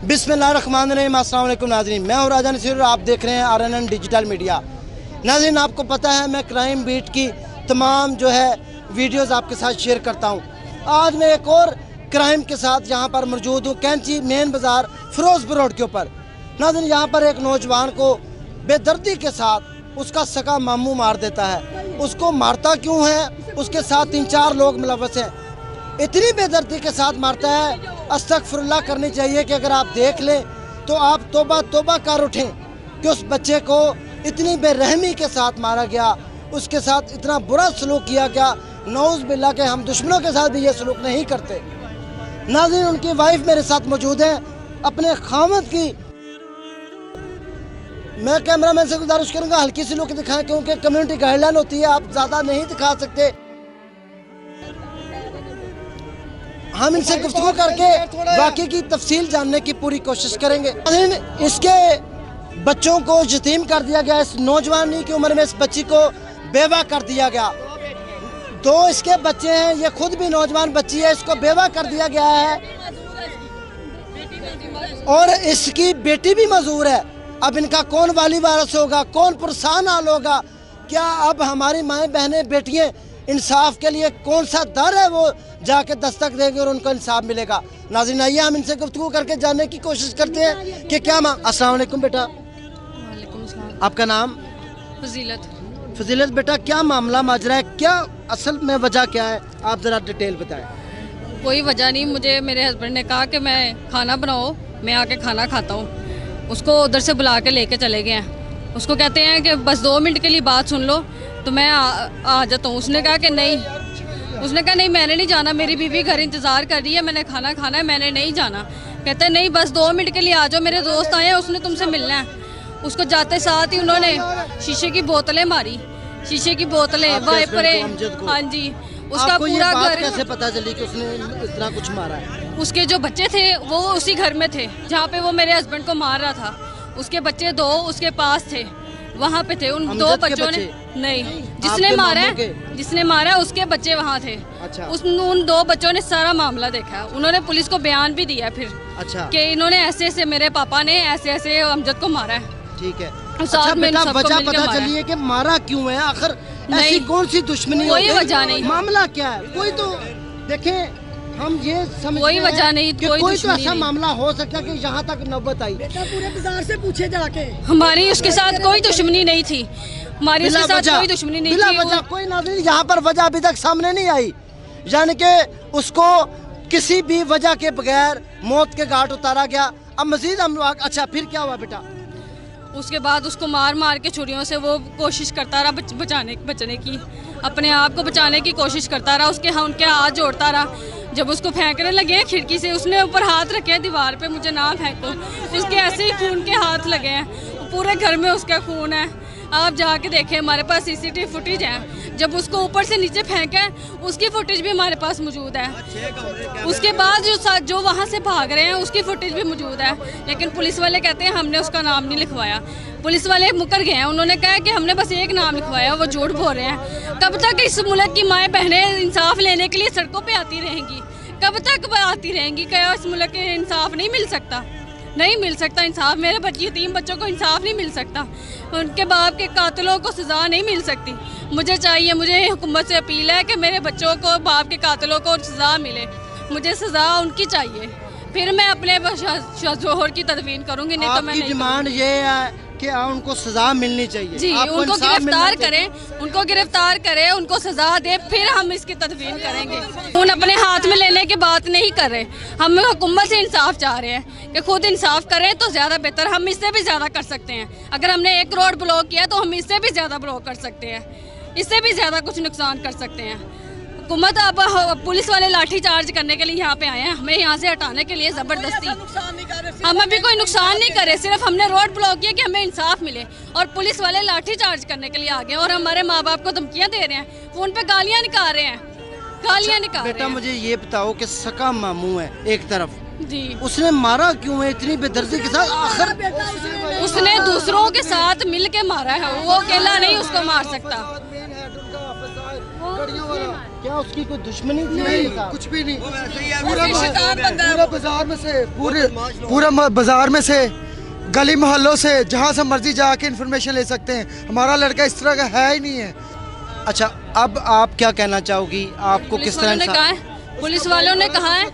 बिस्मिल्लाहिर्रहमानिर्रहीम। अस्सलाम वालेकुम नाज़रीन, मैं हूँ राजा नसीर और आप देख रहे हैं RNN डिजिटल मीडिया। नाज़रीन, आपको पता है मैं क्राइम बीट की तमाम जो है वीडियोस आपके साथ शेयर करता हूँ। आज मैं एक और क्राइम के साथ यहाँ पर मौजूद हूँ, कैंची मेन बाज़ार फिरोजपुर रोड के ऊपर। नाज़रीन, यहाँ पर एक नौजवान को बेदर्दी के साथ उसका सगा मामू मार देता है। उसको मारता क्यों है, उसके साथ 3-4 लोग मुलव्वस हैं। इतनी बेदर्दी के साथ मारता है, अस्तगफिरुल्लाह करनी चाहिए कि अगर आप देख लें तो आप तौबा कर उठें कि उस बच्चे को इतनी बेरहमी के साथ मारा गया, उसके साथ इतना बुरा सलूक किया गया। नौज़ बिल्लाह के हम दुश्मनों के साथ भी ये सलूक नहीं करते। नाज़रीन, उनकी वाइफ मेरे साथ मौजूद है, अपने खामद की मैं कैमरामैन से गुजारिश करूंगा हल्की सी लुक दिखाएं, क्योंकि कम्युनिटी गाइडलाइन होती है, आप ज़्यादा नहीं दिखा सकते। हम इनसे गुफ्तगू करके बाकी की तफसील जानने की पूरी कोशिश करेंगे। इसके बच्चों को यतीम कर दिया गया, इस नौजवानी की उम्र में इस बच्ची को बेवा कर दिया गया। 2 इसके बच्चे हैं, ये खुद भी नौजवान बच्ची है, इसको बेवा कर दिया गया है और इसकी बेटी भी मजूर है। अब इनका कौन वाली वारस होगा, कौन पुरसान हाल होगा? क्या अब हमारी माएँ बहनें बेटियाँ इंसाफ के लिए कौन सा दर है वो जाके दस्तक देंगे और उनको इंसाफ मिलेगा? नाज़रीन, आइए हम इनसे गुफ्तगू करके जानने की कोशिश करते हैं कि क्या अस्सलाम वालेकुम बेटा। वालेकुम सलाम। आपका नाम? फजीलत। फजीलत बेटा, क्या मामला माजरा है, क्या असल में वजह क्या है, आप ज़रा डिटेल बताएं। कोई वजह नहीं, मुझे मेरे हस्बैंड ने कहा कि मैं खाना बनाओ, मैं आके खाना खाता हूँ। उसको उधर से बुला के लेके चले गए हैं। उसको कहते हैं कि बस 2 मिनट के लिए बात सुन लो तो मैं आ जाता हूँ। उसने कहा कि नहीं, उसने कहा नहीं मैंने नहीं जाना, मेरी बीवी घर इंतज़ार कर रही है, मैंने खाना खाना है, मैंने नहीं जाना। कहते हैं नहीं बस 2 मिनट के लिए आ जाओ, मेरे दोस्त आए हैं, उसने तुमसे मिलना है। उसको जाते साथ ही उन्होंने शीशे की बोतलें मारी, शीशे की बोतलें, वाइपरें। हाँ जी, उसका पूरा घर। कैसे पता चली कि उसने इतना कुछ मारा है? उसके जो बच्चे थे वो उसी घर में थे जहाँ पे वो मेरे हस्बैंड को मार रहा था। उसके बच्चे 2 उसके पास थे, वहाँ पे थे। उन 2 बच्चों ने नहीं, जिसने मारा उसके बच्चे वहाँ थे। अच्छा। उन 2 बच्चों ने सारा मामला देखा। उन्होंने पुलिस को बयान भी दिया फिर। अच्छा। कि इन्होंने ऐसे ऐसे मेरे पापा ने ऐसे ऐसे अमजद को मारा है। ठीक है। अच्छा बेटा, वजह पता चली है कि मारा क्यों है, आखिर ऐसी कौन सी दुश्मनी? कोई वजह नहीं, मामला क्या है? कोई तो देखें, हम ये समझते कोई वजह नहीं, कोई तो ऐसा मामला हो सकता है कि यहाँ तक नौबत आई। बेटा, पूरे बाजार से पूछे जाके। हमारी उसके साथ कोई दुश्मनी नहीं थी, हमारी उसके साथ कोई दुश्मनी नहीं थी। कोई नाज़रीन, यहाँ पर वजह अभी तक सामने नहीं आई, यानी कि उसको किसी भी वजह के बगैर मौत के घाट उतारा गया। अब मजीद हम लोग, अच्छा फिर क्या हुआ बेटा? उसके बाद उसको मार मार के छुरियों से वो कोशिश करता रहा बचने की, अपने आप को बचाने की कोशिश करता रहा। उनके हाथ जोड़ता रहा। जब उसको फेंकने लगे खिड़की से, उसने ऊपर हाथ रखे हैं दीवार पे, मुझे ना फेंको। उसके ऐसे ही खून के हाथ लगे हैं, पूरे घर में उसका खून है। आप जाके देखें, हमारे पास CCTV फुटेज है। जब उसको ऊपर से नीचे फेंका उसकी फुटेज भी हमारे पास मौजूद है। उसके बाद जो वहाँ से भाग रहे हैं उसकी फुटेज भी मौजूद है, लेकिन पुलिस वाले कहते हैं हमने उसका नाम नहीं लिखवाया। पुलिस वाले मुकर गए हैं, उन्होंने कहा कि हमने बस एक नाम लिखवाया, वो झूठ बोल रहे हैं। कब तक इस मुल्क की माएँ बहनें इंसाफ लेने के लिए सड़कों पे आती रहेंगी? कब तक आती रहेंगी? क्या इस मुल्क के इंसाफ नहीं मिल सकता? नहीं मिल सकता इंसाफ। मेरे बच्चे 3 बच्चों को इंसाफ नहीं मिल सकता, उनके बाप के कातिलों को सज़ा नहीं मिल सकती। मुझे चाहिए, मुझे हुकूमत से अपील है कि मेरे बच्चों को, बाप के कातिलों को सज़ा मिले। मुझे सज़ा उनकी चाहिए, फिर मैं अपने जोहर की तदवीन करूँगी, नहीं तो मैं नहीं। डिमांड ये है कि उनको सजा मिलनी चाहिए जी, उनको गिरफ्तार करें, उनको सजा दे, फिर हम इसकी तदवीन करेंगे। खून अपने हाथ में लेने की बात नहीं कर रहे, हम हुकूमत से इंसाफ चाह रहे हैं कि खुद इंसाफ करें तो ज़्यादा बेहतर। हम इससे भी ज़्यादा कर सकते हैं। अगर हमने 1 करोड़ ब्लॉक किया तो हम इससे भी ज़्यादा ब्लॉक कर सकते हैं, इससे भी ज़्यादा कुछ नुकसान कर सकते हैं। हुकूमत अब पुलिस वाले लाठी चार्ज करने के लिए यहाँ पे आए हैं, हमें यहाँ से हटाने के लिए ज़बरदस्ती। हम अभी कोई नुकसान नहीं करे, सिर्फ हमने रोड ब्लॉक किया कि हमें इंसाफ मिले, और पुलिस वाले लाठी चार्ज करने के लिए आ गए और हमारे माँ बाप को धमकियाँ दे रहे हैं, फ़ोन पे गालियाँ निकाल रहे हैं, गालियाँ निकाल रहे हैं। बेटा, मुझे ये बताओ कि सका मामू है एक तरफ जी, उसने मारा क्यों है इतनी बेदर्दी के साथ? आखिर उसने दूसरों के साथ मिल के मारा है, वो अकेला नहीं उसको मार सकता। क्या उसकी कोई दुश्मनी थी? नहीं, कुछ भी नहीं। पूरा बाजार में से पूरा बाजार में से गली मोहल्लों से जहाँ से मर्जी जाके इन्फॉर्मेशन ले सकते हैं। हमारा लड़का इस तरह का है ही नहीं है। अच्छा, अब आप क्या कहना चाहोगी? आपको किस तरह पुलिस वालों ने कहा है,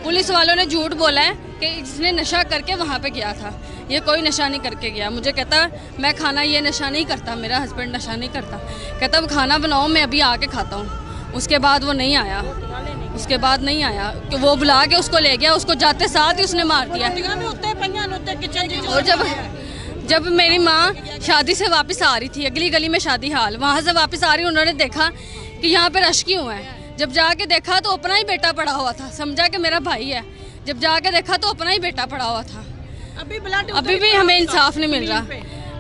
पुलिस वालों ने झूठ बोला है कि इसने नशा करके वहाँ पे गया था। ये कोई नशा नहीं करके गया। मुझे कहता मैं खाना, ये नशा नहीं करता, मेरा हस्बैंड नशा नहीं करता। कहता अब खाना बनाओ, मैं अभी आके खाता हूँ। उसके बाद वो नहीं आया, उसके बाद नहीं आया कि वो बुला के उसको ले गया, उसको जाते साथ ही उसने मार दिया। और जब मेरी माँ शादी से वापस आ रही थी, अगली गली में शादी हाल, वहाँ से वापस आ रही, उन्होंने देखा कि यहाँ पे रश क्यों है। जब जाके देखा तो अपना ही बेटा पड़ा हुआ था, समझा कि मेरा भाई है। जब जाके देखा तो अपना ही बेटा पड़ा हुआ था। अभी भी हमें इंसाफ नहीं मिल रहा।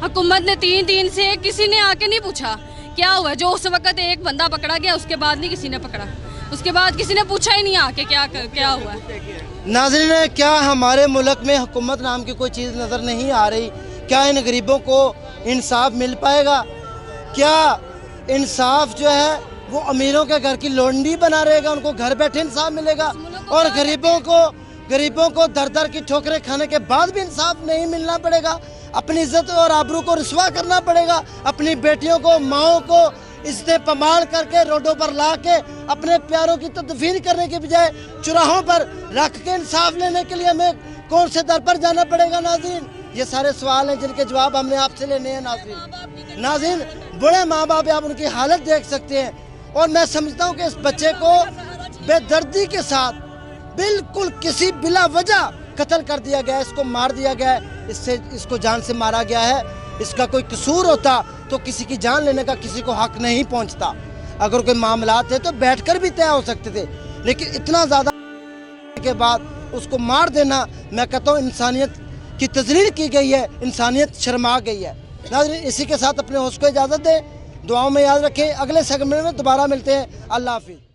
हुकूमत ने 3 दिन से किसी ने आके नहीं पूछा क्या हुआ। जो उस वक्त एक बंदा पकड़ा गया, उसके बाद नहीं किसी ने पकड़ा, उसके बाद किसी ने पूछा ही नहीं आके क्या हुआ। नाज़रीन, क्या हमारे मुल्क में हुकूमत नाम की कोई चीज़ नज़र नहीं आ रही? क्या इन गरीबों को इंसाफ मिल पाएगा? क्या इंसाफ जो है वो अमीरों के घर की लोंडी बना रहेगा? उनको घर बैठे इंसाफ मिलेगा और गरीबों को दर दर की ठोकरें खाने के बाद भी इंसाफ नहीं मिलना पड़ेगा? अपनी इज्जत और आबरू को रुसवा करना पड़ेगा? अपनी बेटियों को, माओं को इज्जत पमाल करके रोडों पर ला के अपने प्यारों की तदफीन करने के बजाय चौराहों पर रख के इंसाफ लेने के लिए हमें कौन से दर पर जाना पड़ेगा? नाज़रीन, ये सारे सवाल हैं जिनके जवाब हमने आपसे लेने हैं। नाज़रीन, बड़े माँ बाप, आप उनकी हालत देख सकते हैं। और मैं समझता हूँ कि इस बच्चे को बेदर्दी के साथ बिल्कुल किसी बिला वजह कत्ल कर दिया गया है, इसको मार दिया गया है, इसको जान से मारा गया है। इसका कोई कसूर होता तो किसी की जान लेने का किसी को हक नहीं पहुंचता। अगर कोई मामला थे तो बैठकर भी तय हो सकते थे, लेकिन इतना ज़्यादा के बाद उसको मार देना, मैं कहता हूँ इंसानियत की तज़लील की गई है, इंसानियत शर्मा गई है। नाज़रीन, इसी के साथ अपने होस्ट को इजाज़त दें, दुआओं में याद रखें। अगले सेगमेंट में दोबारा मिलते हैं। अल्लाह हाफिज़।